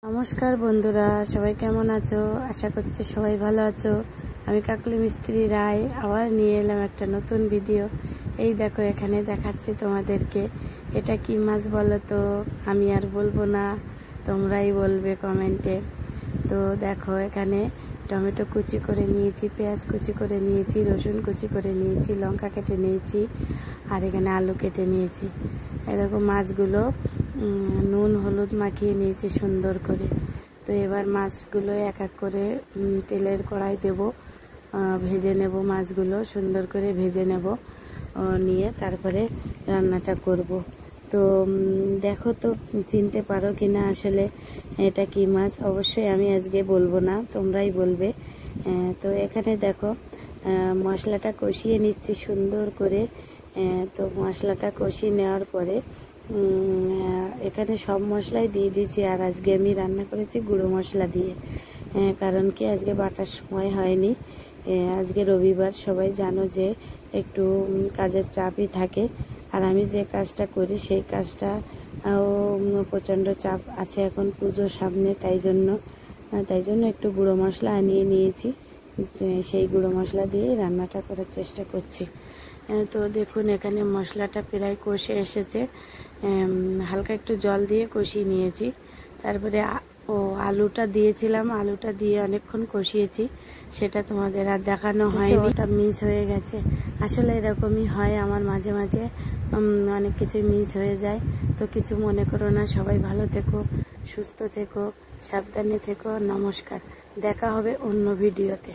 নমস্কার বন্ধুরা, সবাই কেমন আছো? আশা করছি সবাই ভালো আছো। আমি কাকলি মিস্ত্রি রায় আবার নিয়ে এলাম একটা নতুন ভিডিও। এই দেখো, এখানে দেখাচ্ছি তোমাদেরকে। এটা কি মাছ বলো তো? আমি আর বলবো না, তোমরাই বলবে কমেন্টে। তো দেখো, এখানে টমেটো কুচি করে নিয়েছি, পেঁয়াজ কুচি করে নিয়েছি, রসুন কুচি করে নিয়েছি, লঙ্কা কেটে নিয়েছি, আর এখানে আলু কেটে নিয়েছি। এরকম মাছগুলো নুন হলুদ মাখিয়ে নিয়েছি সুন্দর করে। তো এবার মাছগুলো এক এক করে তেলের কড়াই দেব, ভেজে নেব। মাছগুলো সুন্দর করে ভেজে নেব, নিয়ে তারপরে রান্নাটা করব। তো দেখো তো চিনতে পারো কিনা আসলে এটা কি মাছ। অবশ্যই আমি আজকে বলবো না, তোমরাই বলবে। তো এখানে দেখো, মশলাটা কষিয়ে নিচ্ছি সুন্দর করে। তো মশলাটা কষিয়ে নেওয়ার পরে এখানে সব মশলাই দিয়ে দিয়েছি। আর আজকে আমি রান্না করেছি গুঁড়ো মশলা দিয়ে, কারণ কি আজকে বাটার সময় হয়নি। আজকে রবিবার, সবাই জানো যে একটু কাজের চাপই থাকে। আর আমি যে কাজটা করি সেই কাজটা প্রচণ্ড চাপ আছে, এখন পুজোর সামনে। তাই জন্য একটু গুঁড়ো মশলা আনিয়ে নিয়েছি। সেই গুঁড়ো মশলা দিয়ে রান্নাটা করার চেষ্টা করছি। তো দেখুন, এখানে মশলাটা প্রায় কষে এসেছে। হালকা একটু জল দিয়ে কষিয়ে নিয়েছি। তারপরে আলুটা দিয়েছিলাম, আলুটা দিয়ে অনেকক্ষণ কষিয়েছি। সেটা তোমাদের আর দেখানো হয়নি, ওটা মিস হয়ে গেছে। আসলে এরকমই হয় আমার মাঝে মাঝে, অনেক কিছু মিস হয়ে যায়। তো কিছু মনে করো না, সবাই ভালো থেকো, সুস্থ থেকো, সাবধানে থেকো। নমস্কার, দেখা হবে অন্য ভিডিওতে।